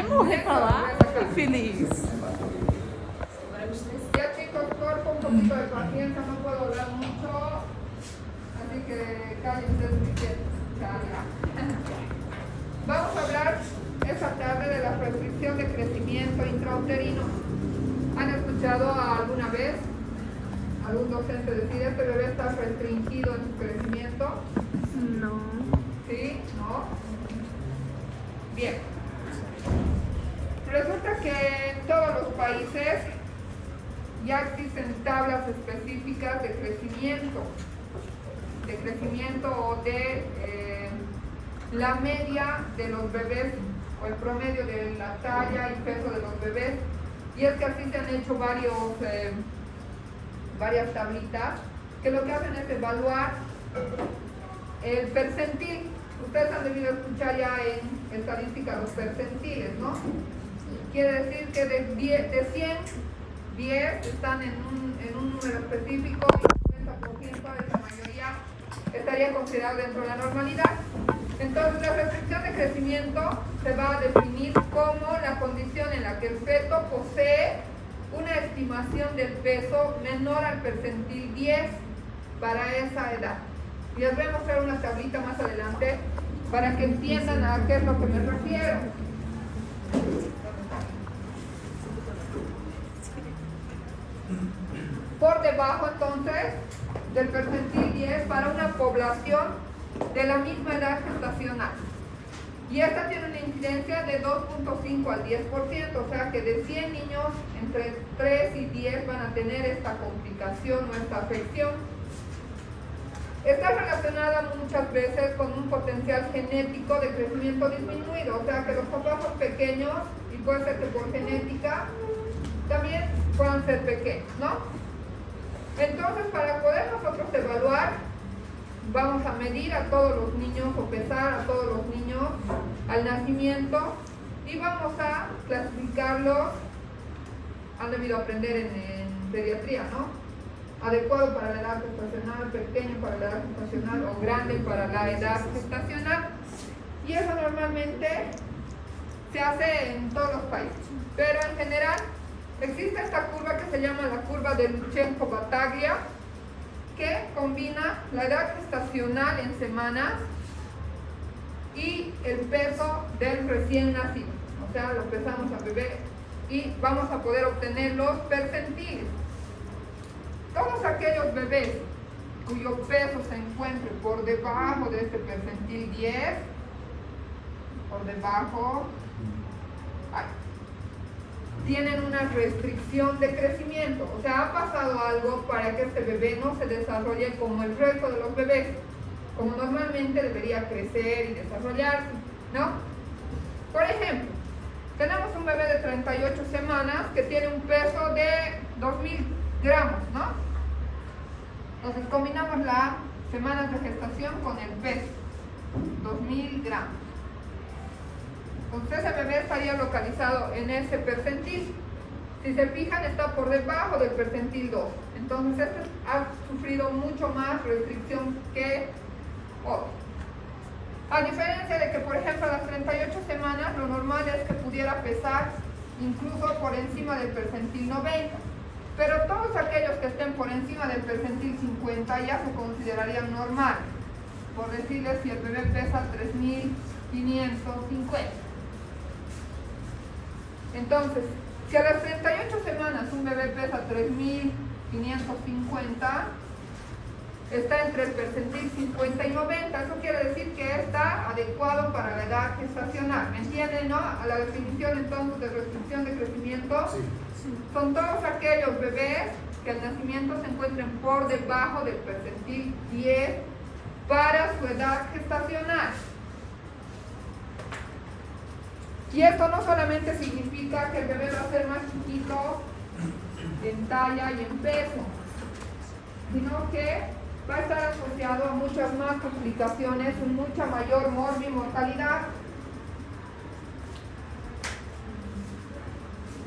vai morrer pra lá, infeliz. Ya chicos, corto un poquito de paciencia, no puedo hablar mucho, así que cállense suficiente. Vamos a hablar esta tarde de la restricción de crecimiento intrauterino. ¿Han escuchado alguna vez algún docente decir este bebé está restringido en su crecimiento? No. ¿Sí? ¿No? Bien. Resulta que en todos los países ya existen tablas específicas de crecimiento o de la media de los bebés o el promedio de la talla y peso de los bebés. Y es que así se han hecho varias tablitas que lo que hacen es evaluar el percentil. Ustedes han debido escuchar ya en estadística los percentiles, ¿no? Quiere decir que de 100, 10 están en un número específico y el 50% de esa mayoría estaría considerado dentro de la normalidad. Entonces, la restricción de crecimiento se va a definir como la condición en la que el feto posee una estimación del peso menor al percentil 10 para esa edad. Y les voy a mostrar una tablita más adelante para que entiendan a qué es lo que me refiero. Por debajo entonces del percentil 10 para una población de la misma edad gestacional. Y esta tiene una incidencia de 2.5 al 10%, o sea que de 100 niños, entre 3 y 10 van a tener esta complicación o esta afección. Está relacionada muchas veces con un potencial genético de crecimiento disminuido, o sea que los papás son pequeños y puede ser que por genética también puedan ser pequeños, ¿no? Entonces, para poder nosotros evaluar, vamos a medir a todos los niños o pesar a todos los niños al nacimiento y vamos a clasificarlos. Han debido aprender en pediatría, ¿no? Adecuado para la edad gestacional, pequeño para la edad gestacional o grande para la edad gestacional. Y eso normalmente se hace en todos los países. Pero en general existe esta curva que se llama la curva de Lutsenko-Battaglia, que combina la edad gestacional en semanas y el peso del recién nacido. O sea, lo pesamos al bebé y vamos a poder obtener los percentiles. Todos aquellos bebés cuyo peso se encuentre por debajo de este percentil 10, por debajo, tienen una restricción de crecimiento. O sea, ha pasado algo para que este bebé no se desarrolle como el resto de los bebés, como normalmente debería crecer y desarrollarse, ¿no? Por ejemplo, tenemos un bebé de 38 semanas que tiene un peso de 2000 gramos, ¿no? Entonces combinamos las semanas de gestación con el peso, 2000 gramos. Entonces ese bebé estaría localizado en ese percentil. Si se fijan, está por debajo del percentil 2. Entonces este ha sufrido mucho más restricción que otros. A diferencia de que, por ejemplo, a las 38 semanas, lo normal es que pudiera pesar incluso por encima del percentil 90. Pero todos aquellos que estén por encima del percentil 50 ya se considerarían normal. Por decirles, si el bebé pesa 3550. Entonces, si a las 38 semanas un bebé pesa 3550, está entre el percentil 50 y 90. Eso quiere decir que está adecuado para la edad gestacional. ¿Me entienden, no? A la definición entonces de restricción de crecimiento. Sí. Son todos aquellos bebés que al nacimiento se encuentren por debajo del percentil 10 para su edad gestacional. Y esto no solamente significa que el bebé va a ser más chiquito en talla y en peso, sino que va a estar asociado a muchas más complicaciones y mucha mayor morbimortalidad.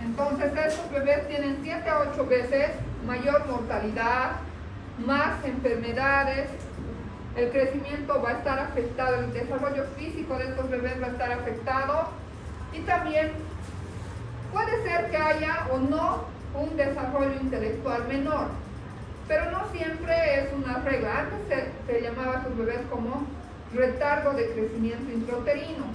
Entonces estos bebés tienen 7 a 8 veces mayor mortalidad, más enfermedades, el crecimiento va a estar afectado, el desarrollo físico de estos bebés va a estar afectado Y también puede ser que haya o no un desarrollo intelectual menor, pero no siempre es una regla. Antes se llamaba a sus bebés como retardo de crecimiento intrauterino,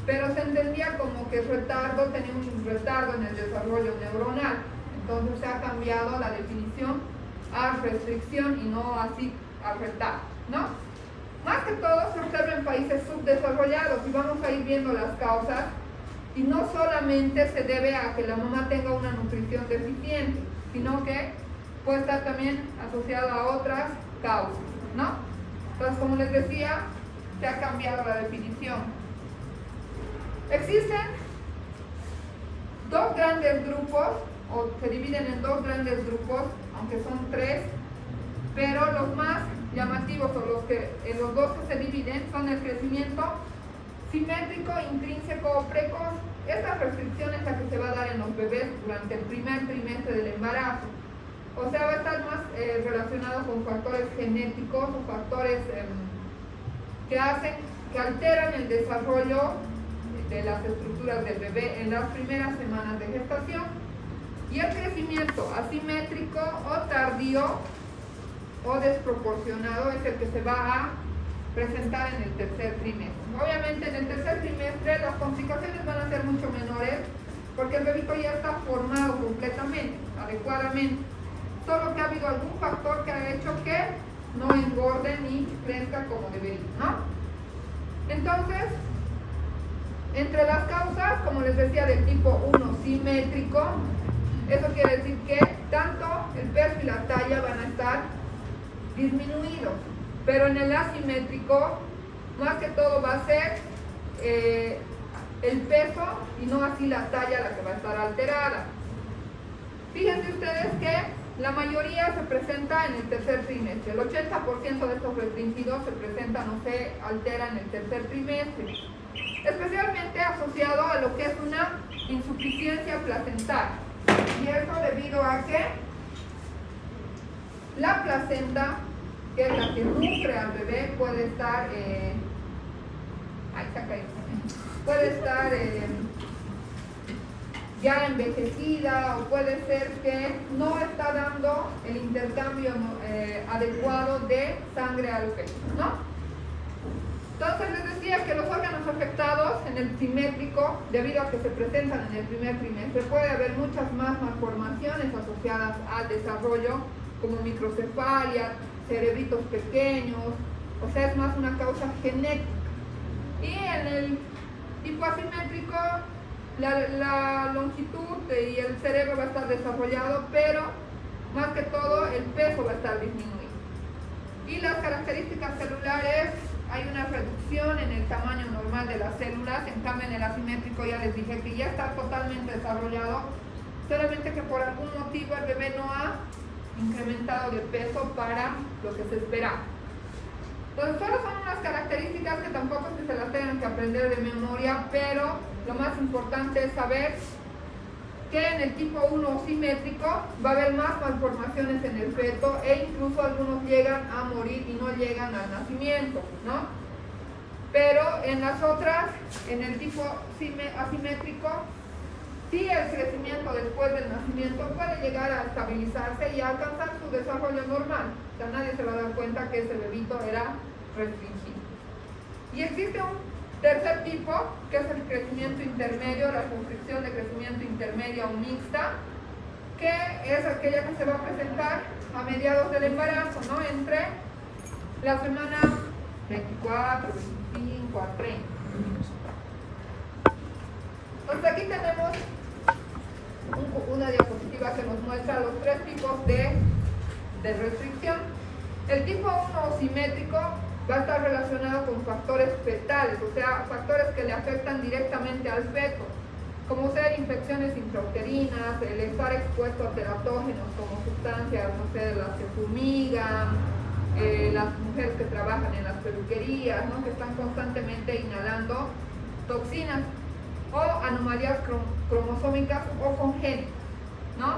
pero se entendía como que retardo tenía un retardo en el desarrollo neuronal. Entonces se ha cambiado la definición a restricción y no así a retardo, ¿no? Más que todo se observa en países subdesarrollados y vamos a ir viendo las causas, y no solamente se debe a que la mamá tenga una nutrición deficiente, sino que puede estar también asociado a otras causas, ¿no? Entonces, como les decía, se ha cambiado la definición. Existen dos grandes grupos, o se dividen en dos grandes grupos, aunque son tres, pero los más llamativos, o los dos que se dividen, son el crecimiento simétrico, intrínseco o precoz. Esta restricción es la que se va a dar en los bebés durante el primer trimestre del embarazo. O sea, va a estar más relacionado con factores genéticos o factores que alteran el desarrollo de las estructuras del bebé en las primeras semanas de gestación. Y el crecimiento asimétrico o tardío o desproporcionado es el que se va a presentar en el tercer trimestre. Obviamente en el tercer trimestre las complicaciones van a ser mucho menores porque el bebito ya está formado completamente, adecuadamente, solo que ha habido algún factor que ha hecho que no engorde ni crezca como debería, ¿no? Entonces, entre las causas, como les decía, del tipo 1 simétrico, eso quiere decir que tanto el peso y la talla van a estar disminuidos, pero en el asimétrico, más que todo va a ser el peso y no así la talla la que va a estar alterada. Fíjense ustedes que la mayoría se presenta en el tercer trimestre. El 80% de estos restringidos se presentan o se alteran en el tercer trimestre, especialmente asociado a lo que es una insuficiencia placental. Y eso debido a que la placenta, que es la que nutre al bebé, puede estar ya envejecida, o puede ser que no está dando el intercambio adecuado de sangre al feto, ¿no? Entonces les decía que los órganos afectados en el simétrico, debido a que se presentan en el primer trimestre, puede haber muchas más malformaciones asociadas al desarrollo, como microcefalia, cerebritos pequeños, o sea, es más una causa genética. Y en el tipo asimétrico, la longitud y el cerebro va a estar desarrollado, pero más que todo el peso va a estar disminuido. Y las características celulares, hay una reducción en el tamaño normal de las células. En cambio, en el asimétrico ya les dije que ya está totalmente desarrollado, solamente que por algún motivo el bebé no ha incrementado de peso para lo que se esperaba. Entonces, solo son unas características que tampoco es que se las tengan que aprender de memoria, pero lo más importante es saber que en el tipo 1 simétrico va a haber más malformaciones en el feto, e incluso algunos llegan a morir y no llegan al nacimiento, ¿no? Pero en las otras, en el tipo asimétrico, sí, el crecimiento después del nacimiento puede llegar a estabilizarse y a alcanzar su desarrollo normal. O sea, nadie se va a dar cuenta que ese bebito era restringido. Y existe un tercer tipo, que es el crecimiento intermedio, la restricción de crecimiento intermedia o mixta, que es aquella que se va a presentar a mediados del embarazo, ¿no? Entre la semana 24, 25 a 30. Entonces aquí tenemos una diapositiva que nos muestra los tres tipos de restricción. El tipo 1 simétrico va a estar relacionado con factores fetales, o sea, factores que le afectan directamente al feto, como ser infecciones intrauterinas, el estar expuesto a teratógenos como sustancias, no sé, las que fumigan, las mujeres que trabajan en las peluquerías, ¿no?, que están constantemente inhalando toxinas, o anomalías cromosómicas o congénitas, ¿no?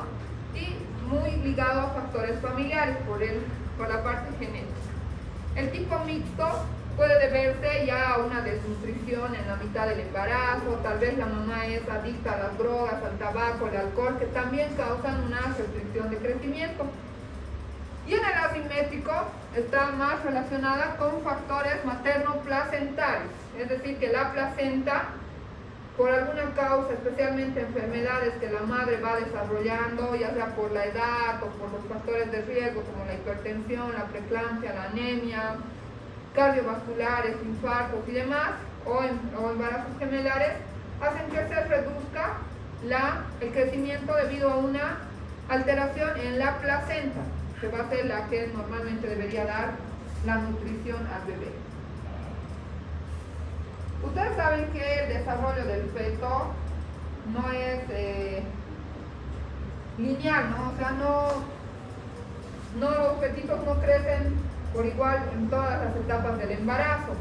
Y muy ligado a factores familiares por la parte genética. El tipo mixto puede deberse ya a una desnutrición en la mitad del embarazo, tal vez la mamá es adicta a las drogas, al tabaco, al alcohol, que también causan una restricción de crecimiento. Y en el asimétrico está más relacionada con factores materno-placentarios, es decir, que la placenta, por alguna causa, especialmente enfermedades que la madre va desarrollando, ya sea por la edad o por los factores de riesgo como la hipertensión, la preeclampsia, la anemia, cardiovasculares, infartos y demás, o embarazos gemelares, hacen que se reduzca el crecimiento debido a una alteración en la placenta, que va a ser la que normalmente debería dar la nutrición al bebé. Ustedes saben que el desarrollo del feto no es lineal, ¿no? O sea, los fetitos no crecen por igual en todas las etapas del embarazo.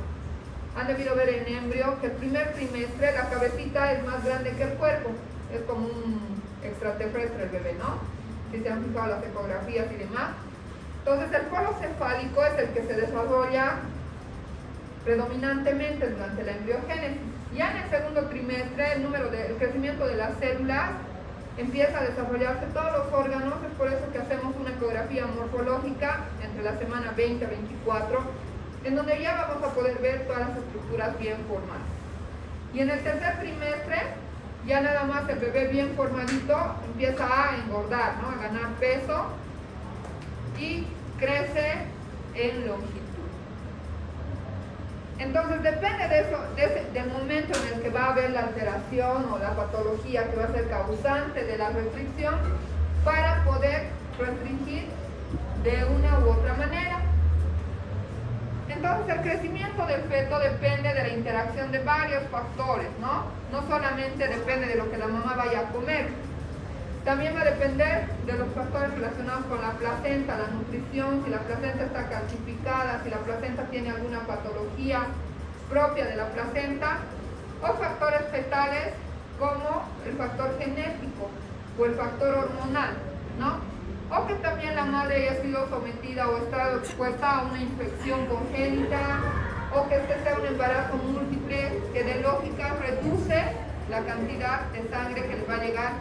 Han debido ver en embrión que el primer trimestre la cabecita es más grande que el cuerpo, es como un extraterrestre el bebé, ¿no? Si se han fijado las ecografías y demás. Entonces el polo cefálico es el que se desarrolla predominantemente durante la embriogénesis. Ya en el segundo trimestre el crecimiento de las células empieza a desarrollarse todos los órganos, es por eso que hacemos una ecografía morfológica entre la semana 20 a 24, en donde ya vamos a poder ver todas las estructuras bien formadas. Y en el tercer trimestre, ya nada más el bebé bien formadito empieza a engordar, ¿no? A ganar peso y crece en longitud. Entonces depende de eso, del momento en el que va a haber la alteración o la patología que va a ser causante de la restricción, para poder restringir de una u otra manera. Entonces el crecimiento del feto depende de la interacción de varios factores, ¿no? No solamente depende de lo que la mamá vaya a comer, también va a depender de los factores relacionados con la placenta, la nutrición, si la placenta está calcificada, si la placenta tiene alguna patología propia de la placenta, o factores fetales como el factor genético o el factor hormonal, ¿no? O que también la madre haya sido sometida o estado expuesta a una infección congénita, o que este sea un embarazo múltiple que de lógica reduce la cantidad de sangre que le va a llegar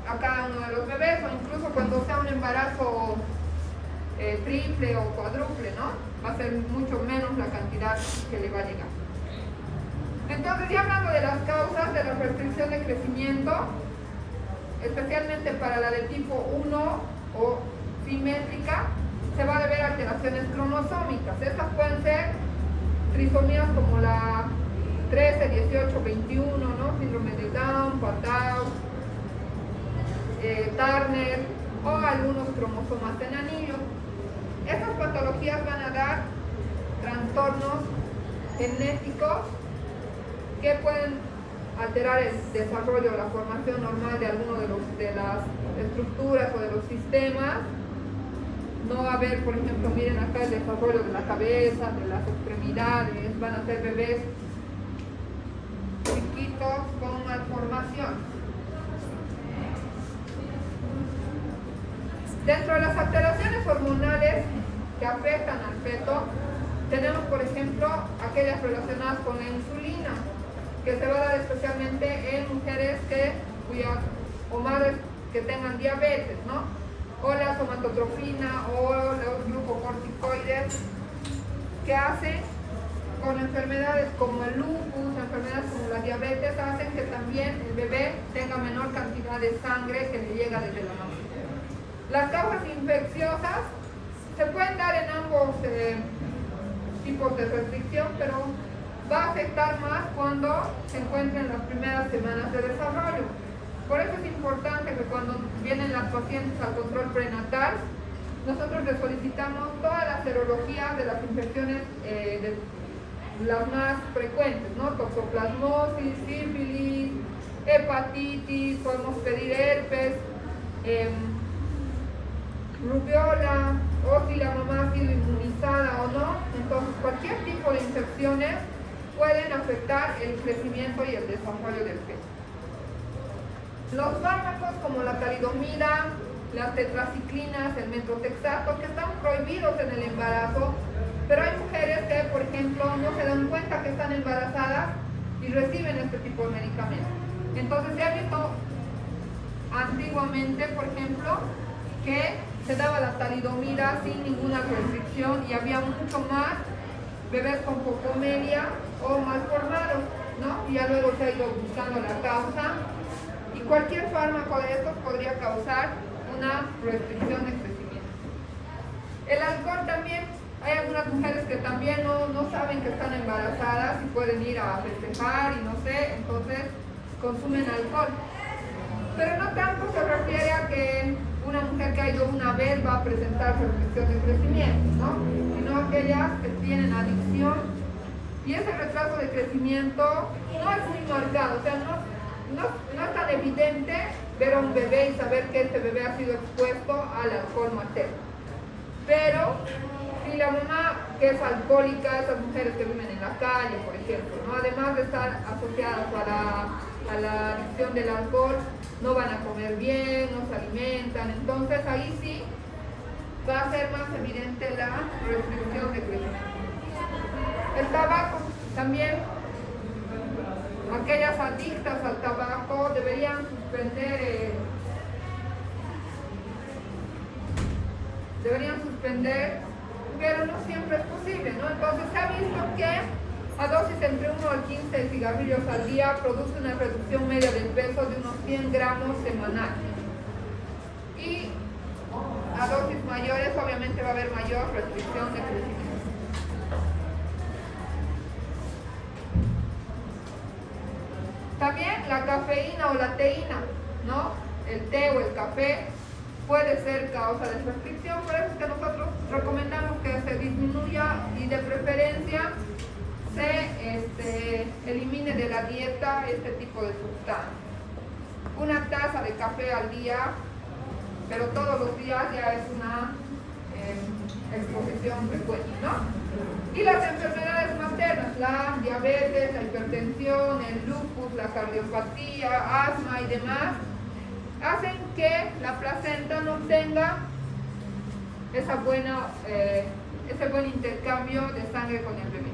a cada uno de los bebés, o incluso cuando sea un embarazo triple o cuádruple, ¿no? Va a ser mucho menos la cantidad que le va a llegar. Entonces, ya hablando de las causas de la restricción de crecimiento, especialmente para la de tipo 1 o simétrica, se va a deber a alteraciones cromosómicas. Estas pueden ser trisomías como la 13, 18, 21, ¿no? Síndrome de Down, Patau, Turner, o algunos cromosomas en anillo. Estas patologías van a dar trastornos genéticos que pueden alterar el desarrollo o la formación normal de alguno de las estructuras o de los sistemas. No va a haber, por ejemplo, miren acá el desarrollo de la cabeza, de las extremidades, van a ser bebés chiquitos con malformación. Dentro de las alteraciones hormonales que afectan al feto, tenemos, por ejemplo, aquellas relacionadas con la insulina, que se va a dar especialmente en mujeres o madres que tengan diabetes, ¿no? O la somatotrofina o los glucocorticoides, que hacen con enfermedades como el lupus, enfermedades como la diabetes, hacen que también el bebé tenga menor cantidad de sangre que le llega desde la mamá. Las causas infecciosas se pueden dar en ambos tipos de restricción, pero va a afectar más cuando se encuentren las primeras semanas de desarrollo. Por eso es importante que cuando vienen las pacientes al control prenatal, nosotros les solicitamos todas las serologías de las infecciones, de las más frecuentes, ¿no? Toxoplasmosis, sífilis, hepatitis, podemos pedir herpes, rubiola, o si la mamá ha sido inmunizada o no. Entonces cualquier tipo de infecciones pueden afectar el crecimiento y el desarrollo del feto. Los fármacos como la talidomida, las tetraciclinas, el metrotexato, que están prohibidos en el embarazo, Pero hay mujeres que, por ejemplo, no se dan cuenta que están embarazadas y reciben este tipo de medicamentos. Entonces se ha visto antiguamente, por ejemplo, que se daba la talidomida sin ninguna restricción y había mucho más bebés con pocomelia o mal formados, ¿no? Y ya luego se ha ido buscando la causa y cualquier fármaco de estos podría causar una restricción de crecimiento. El alcohol también, hay algunas mujeres que también no saben que están embarazadas y pueden ir a festejar y no sé, entonces consumen alcohol. Pero no tanto se refiere a que una mujer que ha ido una vez va a presentar restricción de crecimiento, ¿no? Sino aquellas que tienen adicción y ese retraso de crecimiento no es muy marcado, o sea, no es tan evidente ver a un bebé y saber que este bebé ha sido expuesto al alcohol materno. Pero si la mamá que es alcohólica, esas mujeres que viven en la calle, por ejemplo, ¿no? Además de estar asociadas a la adicción del alcohol, no van a comer bien, no se alimentan, entonces ahí sí va a ser más evidente la restricción de crecimiento. El tabaco también, aquellas adictas al tabaco deberían suspender, pero no siempre es posible, ¿no? Entonces se ha visto que a dosis entre 1 al 15 de cigarrillos al día produce una reducción media del peso de unos 100 gramos semanales. Y a dosis mayores obviamente va a haber mayor restricción de crecimiento. También la cafeína o la teína, ¿no? El té o el café puede ser causa de restricción, por eso es que nosotros recomendamos que se disminuya y de preferencia se elimine de la dieta este tipo de sustancias. Una taza de café al día, pero todos los días ya es una exposición frecuente, ¿no? Y las enfermedades maternas, la diabetes, la hipertensión, el lupus, la cardiopatía, asma y demás, hacen que la placenta no tenga ese buen intercambio de sangre con el bebé.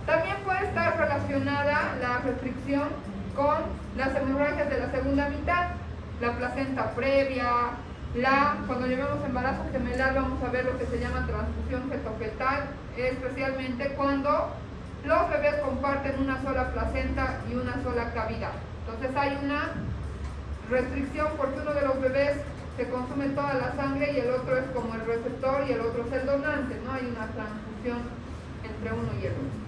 También puede estar relacionada la restricción con las hemorragias de la segunda mitad, la placenta previa, cuando llevamos embarazo gemelar vamos a ver lo que se llama transfusión fetofetal, especialmente cuando los bebés comparten una sola placenta y una sola cavidad. Entonces hay una restricción porque uno de los bebés se consume toda la sangre y el otro es como el receptor y el otro es el donante, ¿no? Hay una transfusión entre uno y el otro.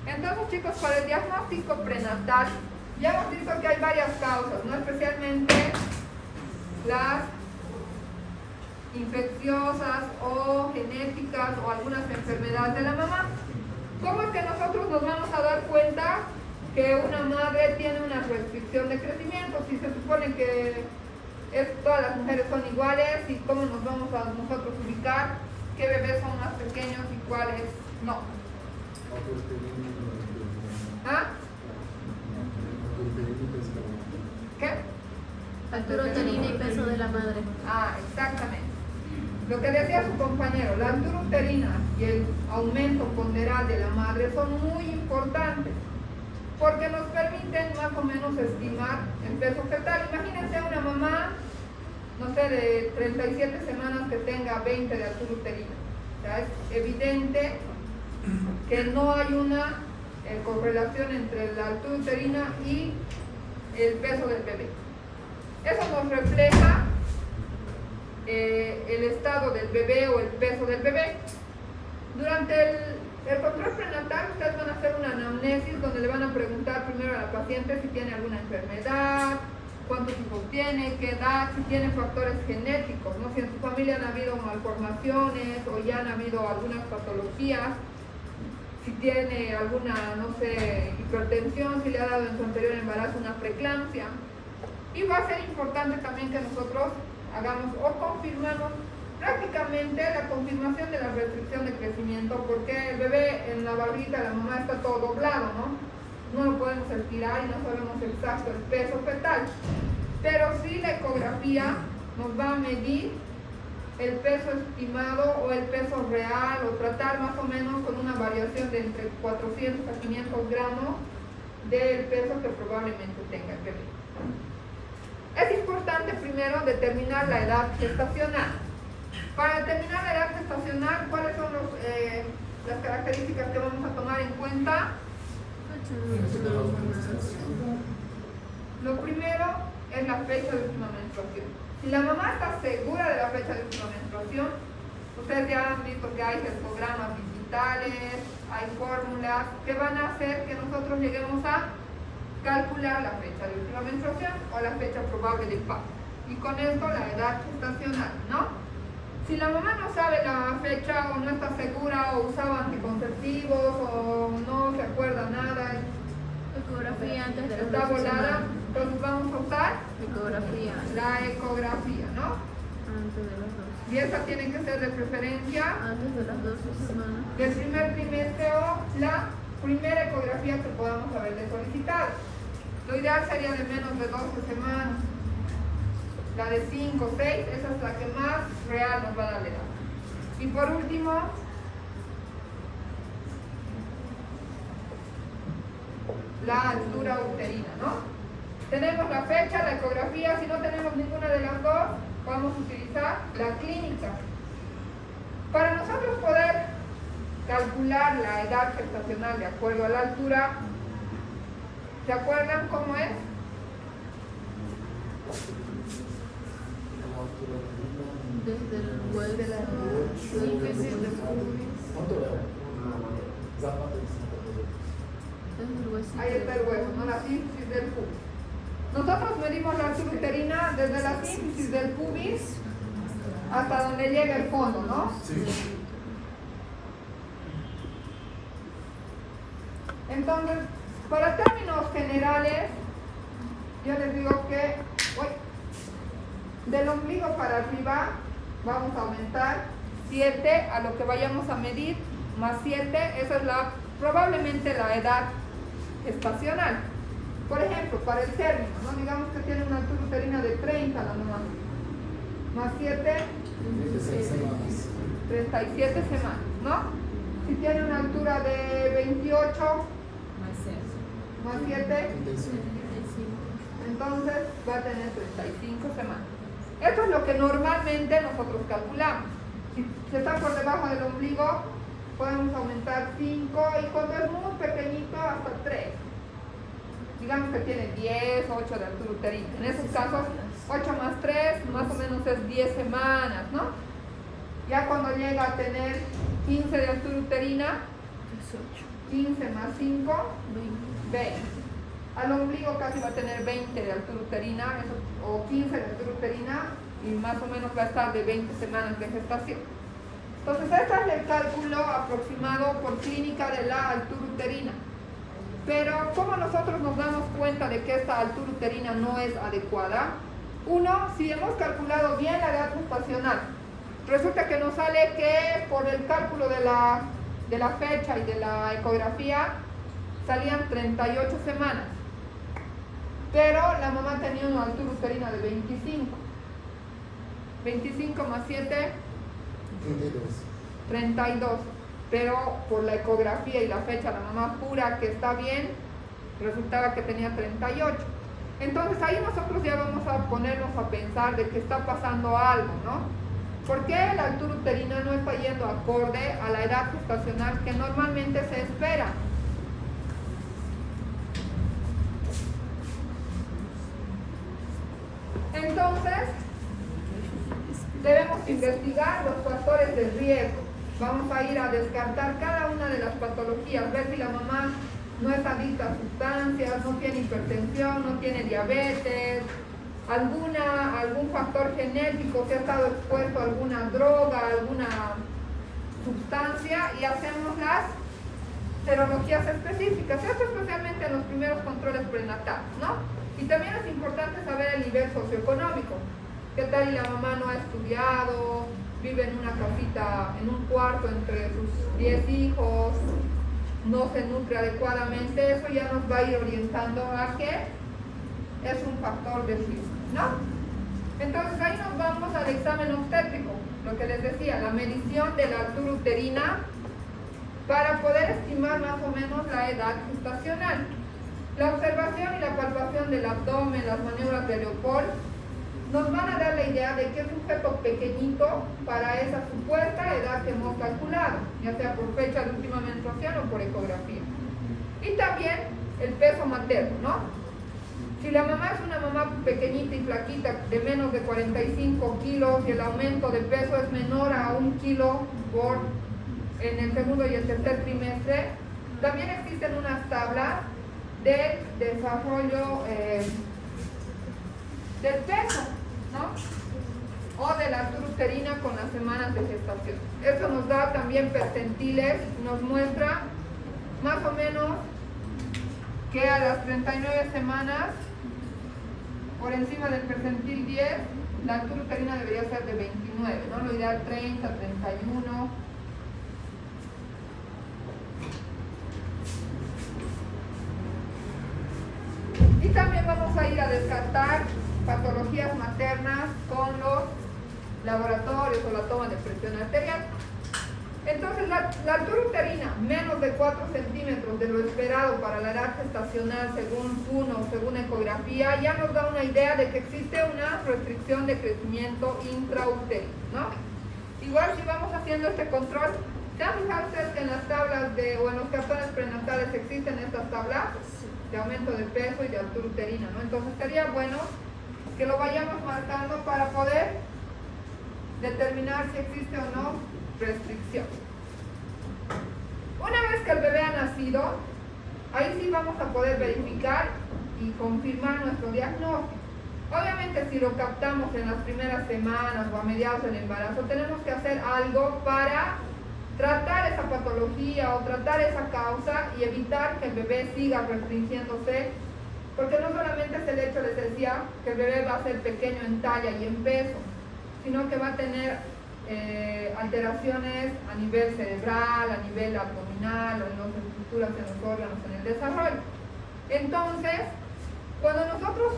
Entonces, chicos, para el diagnóstico prenatal, ya hemos visto que hay varias causas, ¿no? Especialmente las infecciosas o genéticas o algunas enfermedades de la mamá. ¿Cómo es que nosotros nos vamos a dar cuenta que una madre tiene una restricción de crecimiento? Si se supone que todas las mujeres son iguales, ¿y cómo nos vamos a nosotros ubicar qué bebés son más pequeños y cuáles no? ¿Ah? ¿Qué? Altura uterina y peso de la madre. Ah, exactamente. Lo que decía su compañero, la altura uterina y el aumento ponderal de la madre son muy importantes porque nos permiten más o menos estimar el peso fetal. Imagínense una mamá, no sé, de 37 semanas que tenga 20 de altura uterina. O sea, es evidente que no hay una correlación entre la altura uterina y el peso del bebé. Eso nos refleja el estado del bebé o el peso del bebé. Durante el control prenatal ustedes van a hacer una anamnesis donde le van a preguntar primero a la paciente si tiene alguna enfermedad, cuántos hijos tiene, qué edad, si tiene factores genéticos, ¿no? Si en su familia han habido malformaciones o ya han habido algunas patologías, si tiene alguna, no sé, hipertensión, si le ha dado en su anterior embarazo una preeclampsia. Y va a ser importante también que nosotros hagamos o confirmamos prácticamente la confirmación de la restricción de crecimiento, porque el bebé en la barriguita de la mamá está todo doblado, ¿no? no lo podemos estirar y no sabemos exacto el peso fetal, pero sí la ecografía nos va a medir el peso estimado o el peso real, o tratar más o menos con una variación de entre 400 a 500 gramos del peso que probablemente tenga el bebé. Es importante primero determinar la edad gestacional. Para determinar la edad gestacional, ¿cuáles son las características que vamos a tomar en cuenta? Lo primero es la fecha de última menstruación. Si la mamá está segura de la fecha de última menstruación, ustedes ya han visto que hay cetogramas digitales, hay fórmulas que van a hacer que nosotros lleguemos a calcular la fecha de última menstruación o la fecha probable de parto. Y con esto la edad gestacional, ¿no? Si la mamá no sabe la fecha o no está segura o usaba anticonceptivos o no se acuerda nada, Ecografía antes de las está 12 volada, semanas. entonces vamos a usar Ecografía la ecografía, ¿no? antes de las 12. Y esta tiene que ser de preferencia Antes de las 12 semanas. del primer trimestre o la primera ecografía que podamos haberle solicitado. Lo ideal sería de menos de 12 semanas. La de 5 o 6, esa es la que más real nos va a dar la edad. Y por último, la altura uterina, ¿no? Tenemos la fecha, la ecografía. Si no tenemos ninguna de las dos, vamos a utilizar la clínica. Para nosotros poder calcular la edad gestacional de acuerdo a la altura, ¿se acuerdan cómo es? Desde el hueso. Difícil de cubrir. Desde el huesito. Ahí está el hueso, ¿no? La sínfisis del pubis. Nosotros medimos la altura uterina desde la sínfisis del pubis hasta donde llega el fondo, ¿no? Entonces, para términos generales, yo les digo que del ombligo para arriba vamos a aumentar 7 a lo que vayamos a medir, más 7, esa es probablemente la edad gestacional. Por ejemplo, para el término, ¿no? Digamos que tiene una altura uterina de 30 la mamá, más 7, 37 semanas, ¿no? Si tiene una altura de 28, más 7, entonces va a tener 35 semanas. Esto es lo que normalmente nosotros calculamos. Si está por debajo del ombligo, podemos aumentar 5 y cuando es muy pequeñito hasta 3. Digamos que tiene 10, 8 de altura uterina. En esos casos, 8 más 3 más o menos es 10 semanas, ¿no? Ya cuando llega a tener 15 de altura uterina, 15 más 5, 20. Al ombligo casi va a tener 20 de altura uterina, o 15 de altura uterina, y más o menos va a estar de 20 semanas de gestación. Entonces, este es el cálculo aproximado por clínica de la altura uterina. Pero, ¿cómo nosotros nos damos cuenta de que esta altura uterina no es adecuada? Uno, si hemos calculado bien la edad gestacional, resulta que nos sale que por el cálculo de la fecha y de la ecografía salían 38 semanas. Pero la mamá tenía una altura uterina de 25. 25 más 7, 32. Pero por la ecografía y la fecha, la mamá jura que está bien, resultaba que tenía 38. Entonces ahí nosotros ya vamos a ponernos a pensar de que está pasando algo, ¿no? ¿Por qué la altura uterina no está yendo acorde a la edad gestacional que normalmente se espera? Entonces, debemos investigar los factores de riesgo. Vamos a ir a descartar cada una de las patologías, ver si la mamá no es adicta a sustancias, no tiene hipertensión, no tiene diabetes, algún factor genético que ha estado expuesto a alguna droga, alguna sustancia, y hacemos las serologías específicas, esto especialmente en los primeros controles prenatales, ¿no? Y también es importante saber el nivel socioeconómico. ¿Qué tal y la mamá no ha estudiado, vive en una casita, en un cuarto entre sus 10 hijos, no se nutre adecuadamente, eso ya nos va a ir orientando a que es un factor de riesgo, ¿no? Entonces ahí nos vamos al examen obstétrico, lo que les decía, la medición de la altura uterina para poder estimar más o menos la edad gestacional. La observación y la palpación del abdomen, las maniobras de Leopold, nos van a dar la idea de que es un feto pequeñito para esa supuesta edad que hemos calculado, ya sea por fecha de última menstruación o por ecografía. Y también el peso materno, ¿no? Si la mamá es una mamá pequeñita y flaquita de menos de 45 kilos y el aumento de peso es menor a 1 kilo en el segundo y el tercer trimestre, también existen unas tablas del desarrollo del peso, ¿no? O de la altura uterina con las semanas de gestación. Eso nos da también percentiles, nos muestra más o menos que a las 39 semanas, por encima del percentil 10, la altura uterina debería ser de 29, ¿no? Lo ideal 30, 31. Y también vamos a ir a descartar patologías maternas con los laboratorios o la toma de presión arterial. Entonces la altura uterina menos de 4 centímetros de lo esperado para la edad gestacional según PUNO o según ecografía ya nos da una idea de que existe una restricción de crecimiento intrauterino, ¿no? Igual si vamos haciendo este control, ¿se han fijado ustedes que en las tablas o en los cartones prenatales existen estas tablas de aumento de peso y de altura uterina, ¿no? Entonces sería bueno que lo vayamos marcando para poder determinar si existe o no restricción. Una vez que el bebé ha nacido, ahí sí vamos a poder verificar y confirmar nuestro diagnóstico. Obviamente si lo captamos en las primeras semanas o a mediados del embarazo, tenemos que hacer algo para tratar esa patología o tratar esa causa y evitar que el bebé siga restringiéndose, porque no solamente es el hecho, les decía, que el bebé va a ser pequeño en talla y en peso, sino que va a tener alteraciones a nivel cerebral, a nivel abdominal o en las estructuras, en los órganos, en el desarrollo. Entonces, cuando nosotros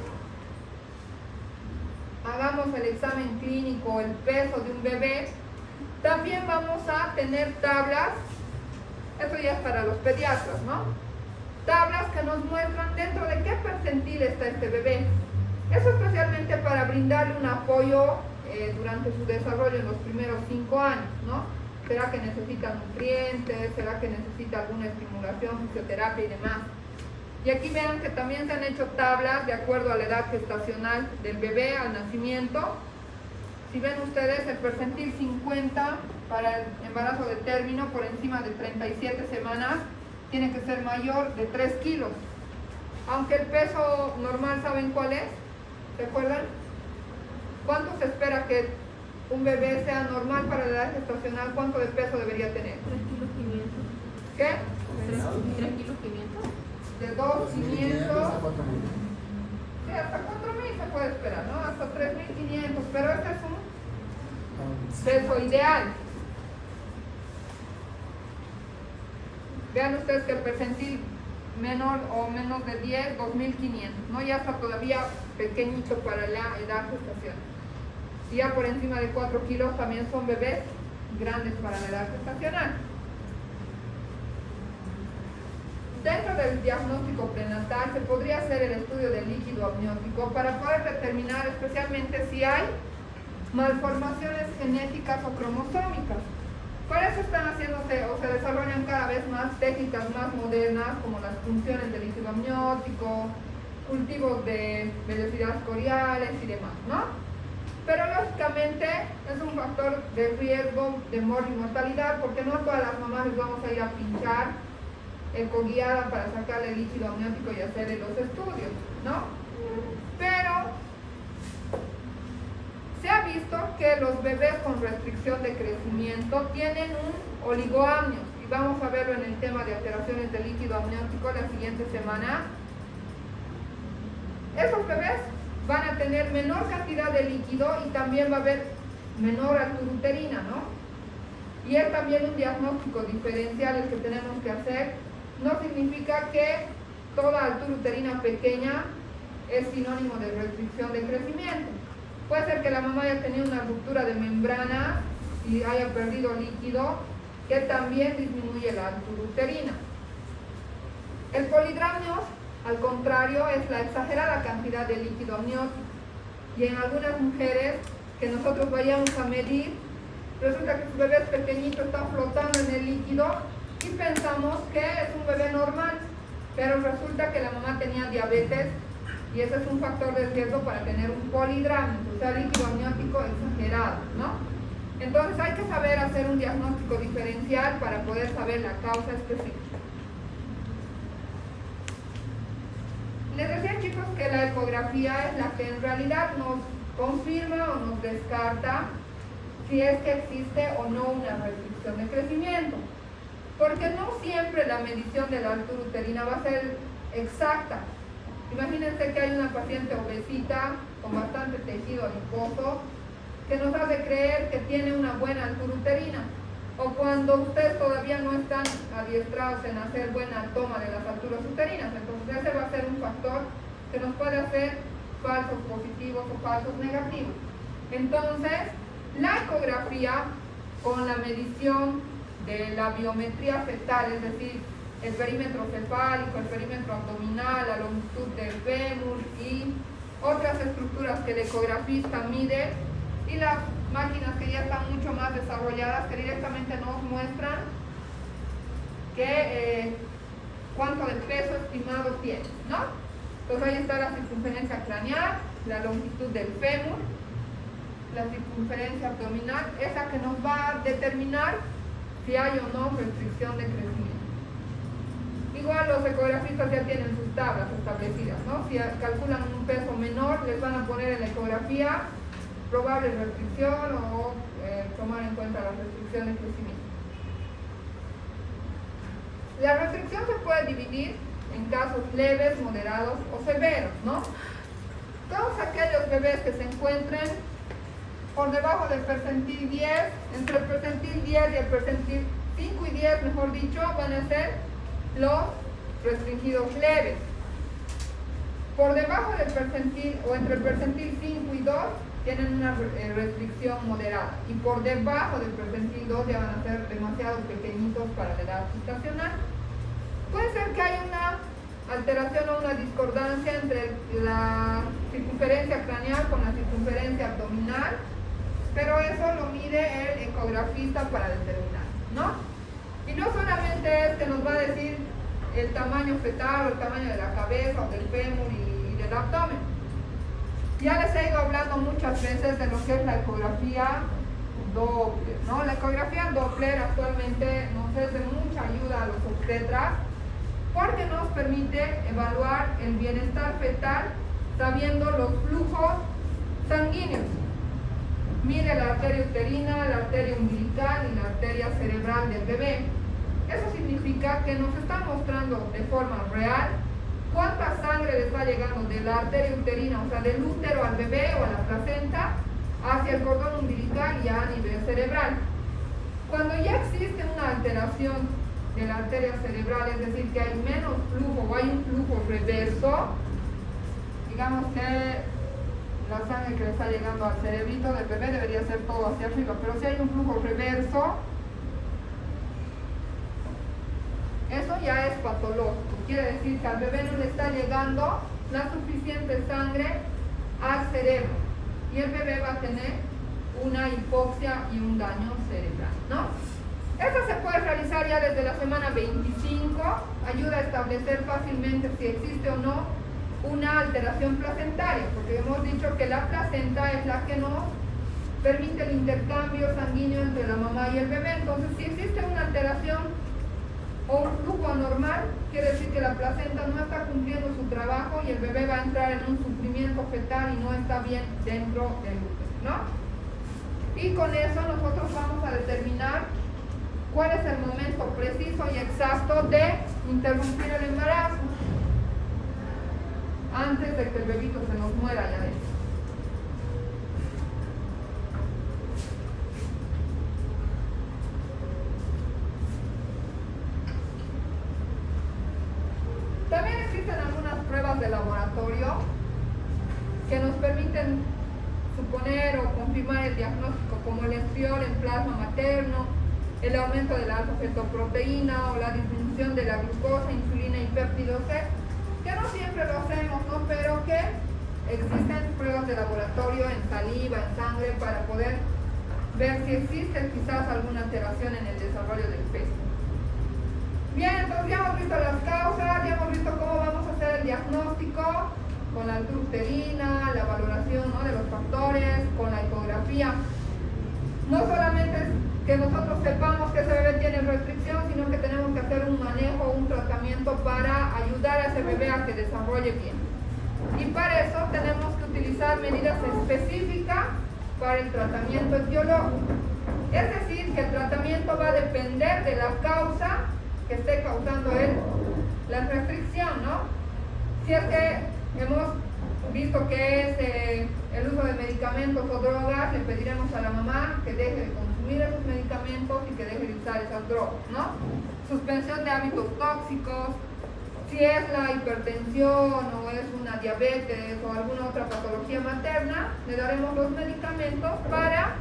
hagamos el examen clínico, el peso de un bebé, también vamos a tener tablas, esto ya es para los pediatras, ¿no? Tablas que nos muestran dentro de qué percentil está este bebé. Eso especialmente para brindarle un apoyo durante su desarrollo en los primeros 5 años, ¿no? ¿Será que necesita nutrientes? ¿Será que necesita alguna estimulación, fisioterapia y demás? Y aquí vean que también se han hecho tablas de acuerdo a la edad gestacional del bebé al nacimiento. Si ven ustedes, el percentil 50 para el embarazo de término por encima de 37 semanas tiene que ser mayor de 3 kilos. Aunque el peso normal, ¿saben cuál es? ¿Se acuerdan? ¿Cuánto se espera que un bebé sea normal para la edad gestacional? ¿Cuánto de peso debería tener? 3 kilos 500. ¿Qué? 3 kilos 500. De 2.500 hasta 4.000. Sí, hasta 4.000 se puede esperar, ¿no? Hasta 3.500, pero este es un peso ideal. Vean ustedes que el percentil menor o menos de 10, 2.500, ¿no? Ya está todavía pequeñito para la edad gestacional. Y ya por encima de 4 kilos también son bebés grandes para la edad gestacional. Dentro del diagnóstico prenatal se podría hacer el estudio del líquido amniótico para poder determinar especialmente si hay malformaciones genéticas o cromosómicas. Por eso están haciéndose o se desarrollan cada vez más técnicas más modernas como las funciones del líquido amniótico, cultivos de velocidades coriales y demás, ¿no? Pero lógicamente es un factor de riesgo de muerte y mortalidad porque no a todas las mamás les vamos a ir a pinchar ecoguiada para sacarle el líquido amniótico y hacerle los estudios, ¿no? Pero se ha visto que los bebés con restricción de crecimiento tienen un oligoamnios y vamos a verlo en el tema de alteraciones del líquido amniótico la siguiente semana. Esos bebés van a tener menor cantidad de líquido y también va a haber menor altura uterina, ¿no? Y es también un diagnóstico diferencial el que tenemos que hacer no significa que toda altura uterina pequeña es sinónimo de restricción de crecimiento. Puede ser que la mamá haya tenido una ruptura de membrana y haya perdido líquido, que también disminuye la altura uterina. El polidramnios, al contrario, es la exagerada cantidad de líquido amniótico. Y en algunas mujeres que nosotros vayamos a medir, resulta que su bebé es pequeñito, está flotando en el líquido y pensamos que es un bebé normal, pero resulta que la mamá tenía diabetes y ese es un factor de riesgo para tener un polidramnios, o sea, líquido amniótico exagerado, ¿no? Entonces hay que saber hacer un diagnóstico diferencial para poder saber la causa específica. Les decía, chicos, que la ecografía es la que en realidad nos confirma o nos descarta si es que existe o no una restricción de crecimiento, porque no siempre la medición de la altura uterina va a ser exacta. Imagínense que hay una paciente obesita con bastante tejido adiposo que nos hace creer que tiene una buena altura uterina, o cuando ustedes todavía no están adiestrados en hacer buena toma de las alturas uterinas, entonces ese va a ser un factor que nos puede hacer falsos positivos o falsos negativos. Entonces, la ecografía con la medición de la biometría fetal, es decir, el perímetro cefálico, el perímetro abdominal, la longitud del fémur y otras estructuras que el ecografista mide, y las máquinas que ya están mucho más desarrolladas, que directamente nos muestran cuánto de peso estimado tiene, ¿no? Entonces ahí está la circunferencia craneal, la longitud del fémur, la circunferencia abdominal, esa que nos va a determinar si hay o no restricción de crecimiento. Igual los ecografistas ya tienen sus tablas establecidas, ¿no? Si calculan un peso menor, les van a poner en la ecografía probable restricción o tomar en cuenta la restricción de crecimiento. La restricción se puede dividir en casos leves, moderados o severos, ¿no? Todos aquellos bebés que se encuentren por debajo del percentil 10, entre el percentil 10 y el percentil 5 y 10, mejor dicho, van a ser los restringidos leves. Por debajo del percentil o entre el percentil 5 y 2 tienen una restricción moderada, y por debajo del percentil 2 ya van a ser demasiado pequeñitos para la edad gestacional. Puede ser que haya una alteración o una discordancia entre la circunferencia craneal con la circunferencia abdominal, pero eso lo mide el ecografista para determinar, ¿no? Y no solamente es que nos va a decir el tamaño fetal o el tamaño de la cabeza o del fémur y del abdomen. Ya les he ido hablando muchas veces de lo que es la ecografía Doppler, ¿no? La ecografía Doppler actualmente nos es de mucha ayuda a los obstetras porque nos permite evaluar el bienestar fetal sabiendo los flujos sanguíneos. Mide la arteria uterina, la arteria umbilical y la arteria cerebral del bebé. Eso significa que nos está mostrando de forma real cuánta sangre le está llegando de la arteria uterina, o sea, del útero al bebé o a la placenta, hacia el cordón umbilical y a nivel cerebral. Cuando ya existe una alteración de la arteria cerebral, es decir, que hay menos flujo o hay un flujo reverso, digamos que la sangre que le está llegando al cerebrito del bebé debería ser todo hacia arriba, pero si hay un flujo reverso, eso ya es patológico. Quiere decir que al bebé no le está llegando la suficiente sangre al cerebro y el bebé va a tener una hipoxia y un daño cerebral, ¿no? Esto se puede realizar ya desde la semana 25, ayuda a establecer fácilmente si existe o no una alteración placentaria, porque hemos dicho que la placenta es la que nos permite el intercambio sanguíneo entre la mamá y el bebé. Entonces, si existe una alteración o un flujo anormal, quiere decir que la placenta no está cumpliendo su trabajo y el bebé va a entrar en un sufrimiento fetal y no está bien dentro del útero, ¿no? Y con eso nosotros vamos a determinar cuál es el momento preciso y exacto de interrumpir el embarazo antes de que el bebito se nos muera allá adentro. laboratorio que nos permiten suponer o confirmar el diagnóstico, como el estriol en plasma materno, el aumento de la alfa-fetoproteína o la disminución de la glucosa, insulina y péptido C, que no siempre lo hacemos, ¿no? Pero que existen pruebas de laboratorio en saliva, en sangre, para poder ver si existe quizás alguna alteración en el desarrollo del peso. Bien, entonces ya hemos visto las causas, ya hemos visto cómo vamos a hacer el diagnóstico con la altura uterina, la valoración, ¿no?, de los factores, con la ecografía. No solamente es que nosotros sepamos que ese bebé tiene restricción, sino que tenemos que hacer un manejo, un tratamiento para ayudar a ese bebé a que desarrolle bien. Y para eso tenemos que utilizar medidas específicas para el tratamiento etiológico. Es decir, que el tratamiento va a depender de la causa que esté causando la restricción, ¿no? Si es que hemos visto que es el uso de medicamentos o drogas, le pediremos a la mamá que deje de consumir esos medicamentos y que deje de usar esas drogas, ¿no? Suspensión de hábitos tóxicos. Si es la hipertensión o es una diabetes o alguna otra patología materna, le daremos los medicamentos para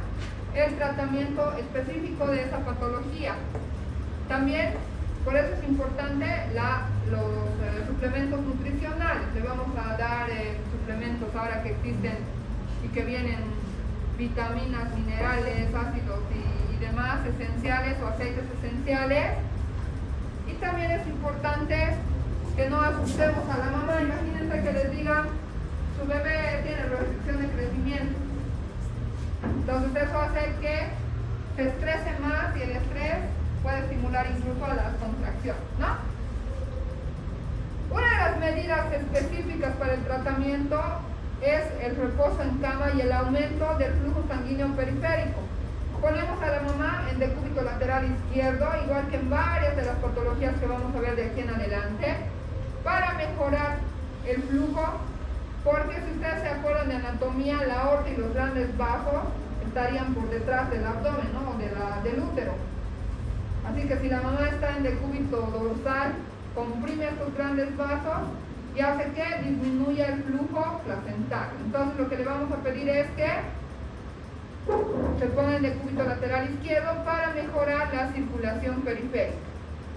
el tratamiento específico de esa patología. También, por eso es importante los suplementos nutricionales. Le vamos a dar suplementos ahora que existen y que vienen vitaminas, minerales, ácidos y demás esenciales o aceites esenciales. Y también es importante que no asustemos a la mamá. Imagínense que les digan, su bebé tiene restricción de crecimiento. Entonces eso hace que se estrese más y el estrés puede estimular incluso a las contracciones, ¿no? Una de las medidas específicas para el tratamiento es el reposo en cama y el aumento del flujo sanguíneo periférico. Ponemos a la mamá en decúbito lateral izquierdo, igual que en varias de las patologías que vamos a ver de aquí en adelante, para mejorar el flujo, porque si ustedes se acuerdan de anatomía, la aorta y los grandes vasos estarían por detrás del abdomen, ¿no?, o del útero. Así que si la mamá está en decúbito dorsal, comprime estos grandes vasos y hace que disminuya el flujo placental. Entonces lo que le vamos a pedir es que se ponga en decúbito lateral izquierdo para mejorar la circulación periférica.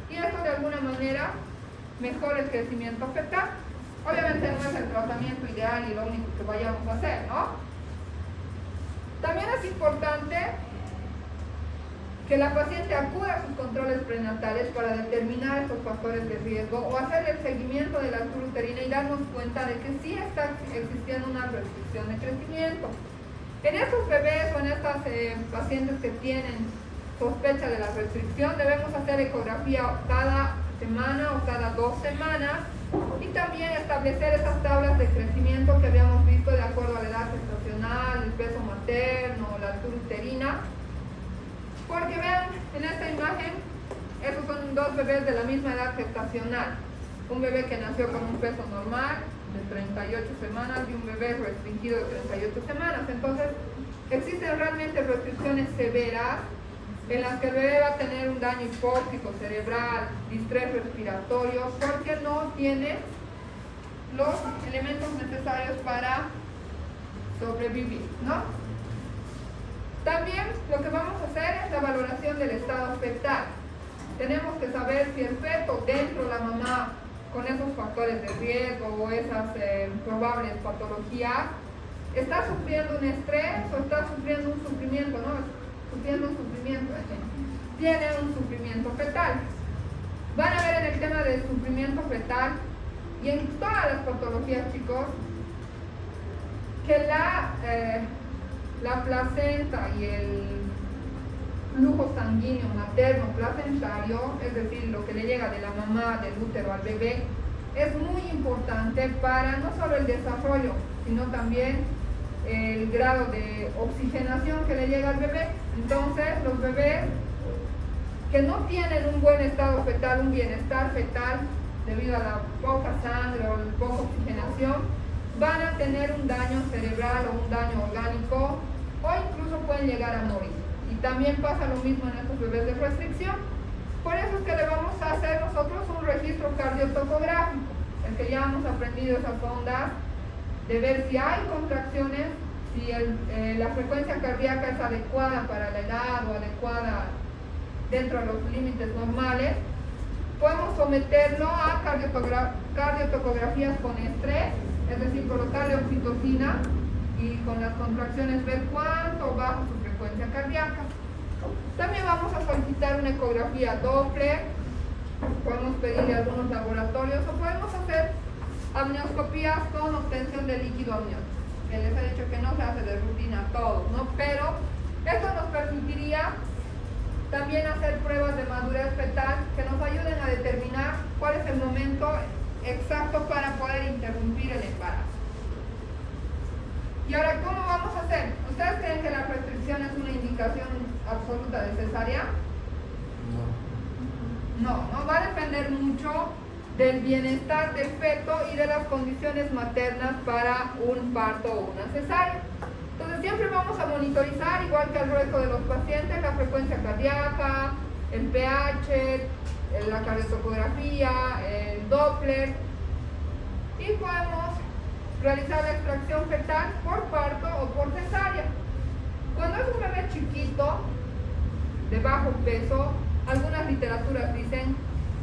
Y esto de alguna manera mejora el crecimiento fetal. Obviamente no es el tratamiento ideal y lo único que vayamos a hacer, ¿no? También es importante que la paciente acuda a sus controles prenatales para determinar estos factores de riesgo o hacer el seguimiento de la altura uterina y darnos cuenta de que sí está existiendo una restricción de crecimiento. En estos bebés o en estas pacientes que tienen sospecha de la restricción, debemos hacer ecografía cada semana o cada 2 semanas y también establecer esas tablas de crecimiento que habíamos visto de acuerdo a la edad gestacional, el peso materno, la altura uterina. Porque vean, en esta imagen, esos son 2 bebés de la misma edad gestacional. Un bebé que nació con un peso normal de 38 semanas y un bebé restringido de 38 semanas. Entonces, existen realmente restricciones severas en las que el bebé va a tener un daño hipóxico cerebral, distrés respiratorio, porque no tiene los elementos necesarios para sobrevivir, ¿no? También lo que vamos a hacer es la valoración del estado fetal. Tenemos que saber si el feto dentro de la mamá con esos factores de riesgo o esas probables patologías está sufriendo un estrés o está sufriendo un sufrimiento, ¿no? Sufriendo un sufrimiento, tiene un sufrimiento fetal. Van a ver en el tema del sufrimiento fetal y en todas las patologías, chicos, que la placenta y el flujo sanguíneo materno placentario, es decir, lo que le llega de la mamá, del útero al bebé, es muy importante para no solo el desarrollo, sino también el grado de oxigenación que le llega al bebé. Entonces, los bebés que no tienen un buen estado fetal, un bienestar fetal, debido a la poca sangre o la poca oxigenación, van a tener un daño cerebral o un daño orgánico o incluso pueden llegar a morir. Y también pasa lo mismo en estos bebés de restricción. Por eso es que le vamos a hacer nosotros un registro cardiotocográfico. el que ya hemos aprendido esas ondas, de ver si hay contracciones, si la frecuencia cardíaca es adecuada para la edad o adecuada dentro de los límites normales, podemos someterlo a cardiotocografías con estrés, es decir, colocarle oxitocina y con las contracciones ver cuánto baja su frecuencia cardíaca. También vamos a solicitar una ecografía Doppler, podemos pedirle a algunos laboratorios o podemos hacer amnioscopías con obtención de líquido amniótico, que les he dicho que no se hace de rutina a todos, ¿no? Pero esto nos permitiría también hacer pruebas de madurez fetal que nos ayuden a determinar cuál es el momento exacto para poder interrumpir el embarazo. Y ahora, ¿cómo vamos a hacer? ¿Ustedes creen que la restricción es una indicación absoluta de cesárea? No va a depender mucho del bienestar del feto y de las condiciones maternas para un parto o una cesárea. Entonces siempre vamos a monitorizar, igual que al resto de los pacientes, la frecuencia cardíaca, el pH, la cardiotocografía, el Doppler, y podemos realizar la extracción fetal por parto o por cesárea. Cuando es un bebé chiquito, de bajo peso, algunas literaturas dicen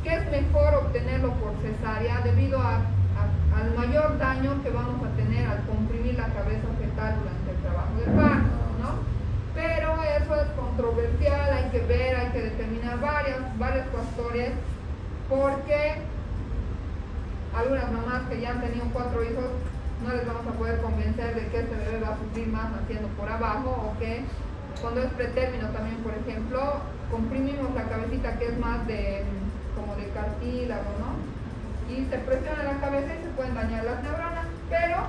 que es mejor obtenerlo por cesárea debido al mayor daño que vamos a tener al comprimir la cabeza fetal durante el trabajo del parto, ¿no? Pero eso es controversial, hay que ver, hay que determinar varios factores, porque algunas mamás que ya han tenido 4 hijos no les vamos a poder convencer de que este bebé va a sufrir más naciendo por abajo, o que cuando es pretérmino también, por ejemplo, comprimimos la cabecita, que es más como de cartílago, ¿no? Y se presiona la cabeza y se pueden dañar las neuronas, pero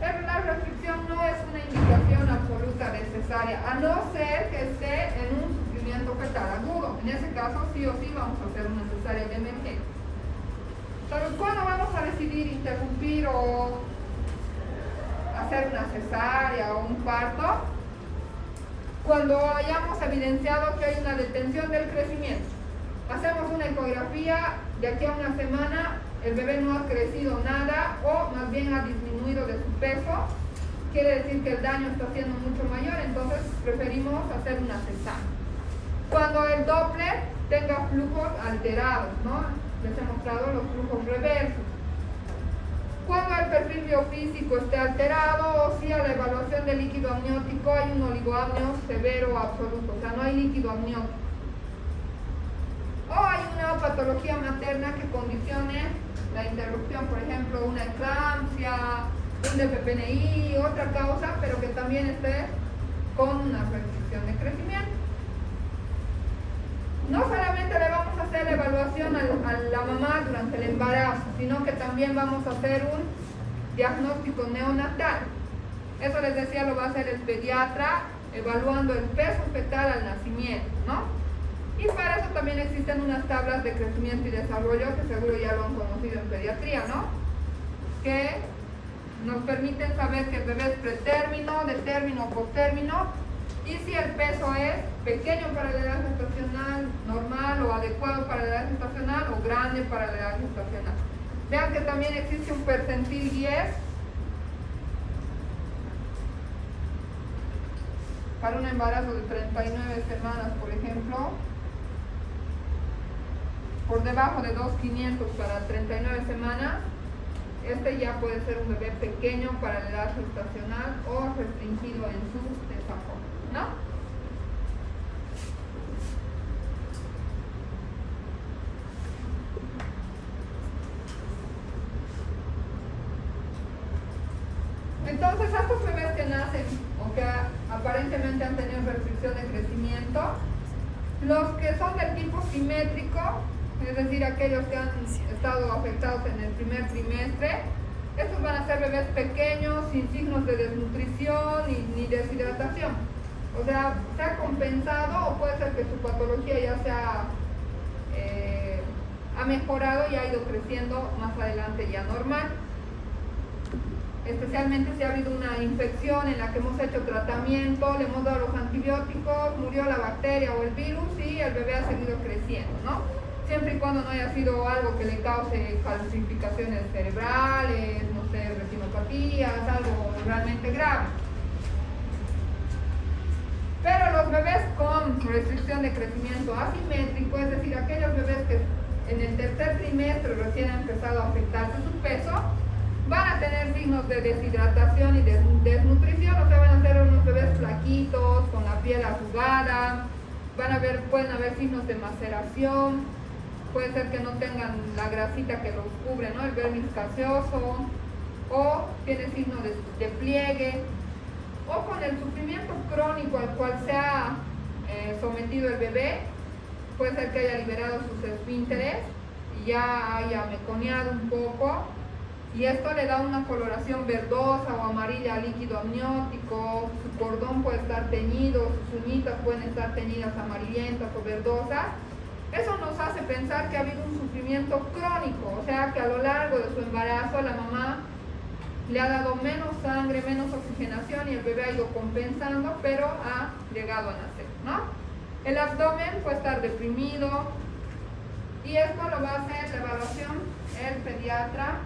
la restricción no es una indicación absoluta de cesárea, a no ser que esté en un sufrimiento fetal agudo. En ese caso, sí o sí vamos a hacer una cesárea de emergencia. Entonces, ¿cuándo vamos a decidir interrumpir o hacer una cesárea o un parto? Cuando hayamos evidenciado que hay una detención del crecimiento. Hacemos una ecografía, de aquí a una semana el bebé no ha crecido nada o más bien ha disminuido de su peso, quiere decir que el daño está siendo mucho mayor, entonces preferimos hacer una cesárea. Cuando el Doppler tenga flujos alterados, ¿no? Les he mostrado los flujos reversos. Cuando el perfil biofísico esté alterado, o si a la evaluación del líquido amniótico hay un oligoamnio severo o absoluto, o sea, no hay líquido amniótico. O hay una patología materna que condicione la interrupción, por ejemplo, una eclampsia, un DPPNI, otra causa, pero que también esté con una restricción de crecimiento. No solamente le vamos a hacer la evaluación a la mamá durante el embarazo, sino que también vamos a hacer un diagnóstico neonatal. Eso les decía, lo va a hacer el pediatra, evaluando el peso fetal al nacimiento, ¿no? Y para eso también existen unas tablas de crecimiento y desarrollo, que seguro ya lo han conocido en pediatría, ¿no? Que nos permiten saber si el bebé es pretérmino, de término o postérmino, y si el peso es pequeño para la edad gestacional, normal o adecuado para la edad gestacional, o grande para la edad gestacional. Vean que también existe un percentil 10 para un embarazo de 39 semanas, por ejemplo. Por debajo de 2,500 para 39 semanas, este ya puede ser un bebé pequeño para la edad gestacional o restringido en su desarrollo, ¿no? Entonces, a estos bebés que nacen o que aparentemente han tenido restricción de crecimiento, los que son del tipo simétrico, es decir, aquellos que han estado afectados en el primer trimestre, estos van a ser bebés pequeños, sin signos de desnutrición ni deshidratación. O sea, se ha compensado, o puede ser que su patología ya ha mejorado y ha ido creciendo más adelante ya normal. Especialmente si ha habido una infección en la que hemos hecho tratamiento, le hemos dado los antibióticos, murió la bacteria o el virus y el bebé ha seguido creciendo, ¿no? siempre y cuando no haya sido algo que le cause calcificaciones cerebrales, no sé, retinopatías, algo realmente grave. Pero los bebés con restricción de crecimiento asimétrico, es decir, aquellos bebés que en el tercer trimestre recién han empezado a afectarse su peso, van a tener signos de deshidratación y desnutrición, o sea, van a ser unos bebés flaquitos, con la piel arrugada, pueden haber signos de maceración, puede ser que no tengan la grasita que los cubre, ¿no? El vermis gaseoso, o tiene signos de pliegue, o con el sufrimiento crónico al cual se ha sometido el bebé, puede ser que haya liberado sus esfínteres y ya haya meconeado un poco, y esto le da una coloración verdosa o amarilla al líquido amniótico, su cordón puede estar teñido, sus uñitas pueden estar teñidas amarillentas o verdosas. Eso nos hace pensar que ha habido un sufrimiento crónico, o sea que a lo largo de su embarazo la mamá le ha dado menos sangre, menos oxigenación y el bebé ha ido compensando, pero ha llegado a nacer, ¿no? El abdomen puede estar deprimido y esto lo va a hacer la evaluación el pediatra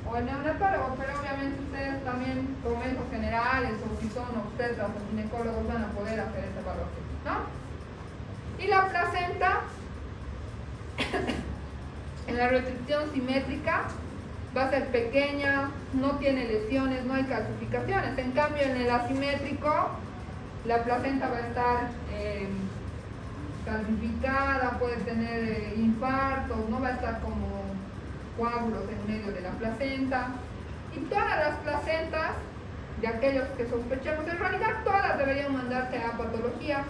o el neonatólogo, pero obviamente ustedes también, como médicos generales o si son obstetras o ginecólogos, van a poder hacer esa evaluación, ¿no? Y la placenta, en la restricción simétrica, va a ser pequeña, no tiene lesiones, no hay calcificaciones. En cambio, en el asimétrico, la placenta va a estar calcificada, puede tener infartos, no va a estar como coágulos en medio de la placenta. Y todas las placentas, de aquellos que sospechamos, en realidad todas deberían mandarse a patología,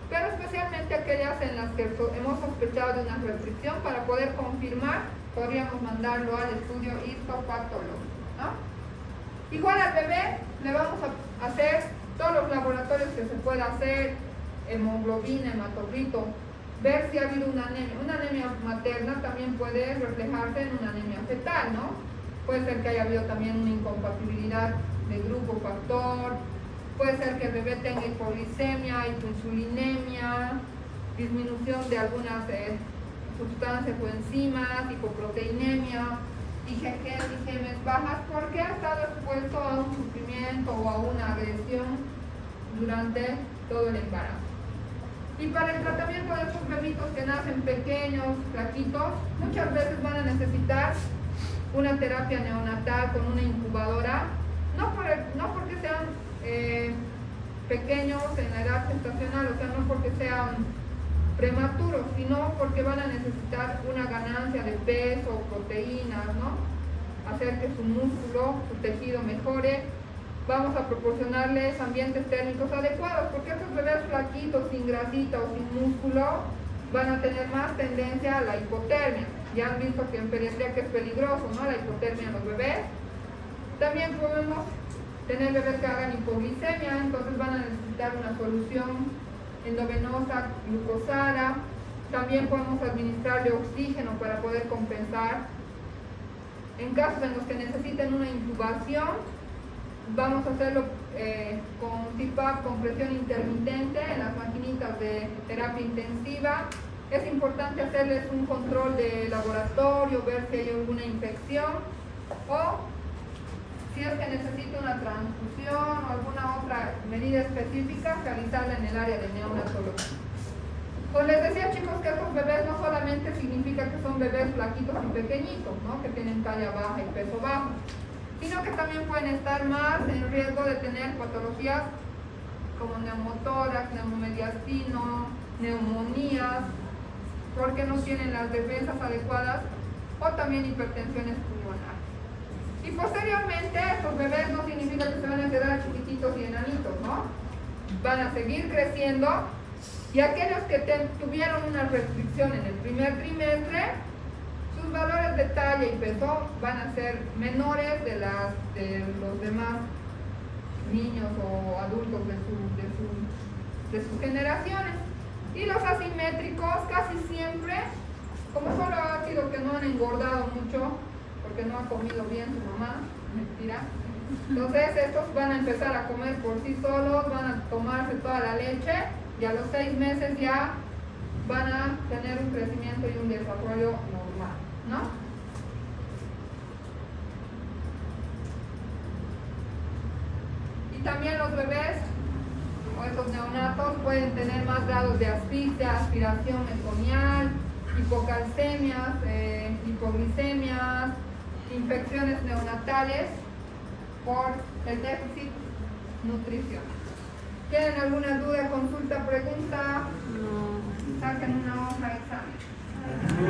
pero especialmente aquellas en las que hemos sospechado de una restricción, para poder confirmar, podríamos mandarlo al estudio histopatológico, ¿no? Igual al bebé le vamos a hacer todos los laboratorios que se pueda hacer, hemoglobina, hematocrito, ver si ha habido una anemia. Una anemia materna también puede reflejarse en una anemia fetal, ¿no? Puede ser que haya habido también una incompatibilidad de grupo factor, puede ser que el bebé tenga hipoglicemia, hipoinsulinemia, disminución de algunas sustancias o enzimas, hipoproteinemia, IgG, IgM bajas, porque ha estado expuesto a un sufrimiento o a una agresión durante todo el embarazo. Y para el tratamiento de estos bebitos que nacen pequeños, flaquitos, muchas veces van a necesitar una terapia neonatal con una incubadora, no porque sean pequeños en la edad gestacional, o sea, no porque sean prematuros, sino porque van a necesitar una ganancia de peso, proteínas, ¿no? Hacer que su músculo, su tejido mejore. Vamos a proporcionarles ambientes térmicos adecuados, porque estos bebés flaquitos, sin grasita o sin músculo, van a tener más tendencia a la hipotermia. Ya han visto que en pediatría que es peligroso, ¿no? La hipotermia en los bebés. También podemos tener bebés que hagan hipoglicemia, entonces van a necesitar una solución endovenosa glucosada. También podemos administrarle oxígeno para poder compensar. En casos en los que necesiten una intubación, vamos a hacerlo con CPAP, con presión intermitente, en las maquinitas de terapia intensiva. Es importante hacerles un control de laboratorio, ver si hay alguna infección, o si es que necesita una transfusión o alguna otra medida específica, realizarla en el área de neonatología. Pues les decía, chicos, que estos bebés no solamente significa que son bebés flaquitos y pequeñitos, ¿no? Que tienen talla baja y peso bajo, sino que también pueden estar más en riesgo de tener patologías como neumotórax, neumomediastino, neumonías, porque no tienen las defensas adecuadas, o también hipertensiones pulmonares. Y posteriormente, estos bebés no significa que se van a quedar chiquititos y enanitos, ¿no? Van a seguir creciendo, y aquellos que tuvieron una restricción en el primer trimestre, sus valores de talla y peso van a ser menores de los demás niños o adultos de sus generaciones. Y los asimétricos casi siempre, como solo ha sido que no han engordado mucho, porque no ha comido bien su mamá, mentira, entonces estos van a empezar a comer por sí solos, van a tomarse toda la leche, y a los 6 meses ya van a tener un crecimiento crecimiento y un desarrollo normal, ¿no? Y también los bebés o estos neonatos pueden tener más grados de asfixia, aspiración meconial, hipocalcemias, hipoglicemias, infecciones neonatales por el déficit nutricional. ¿Tienen alguna duda, consulta, pregunta?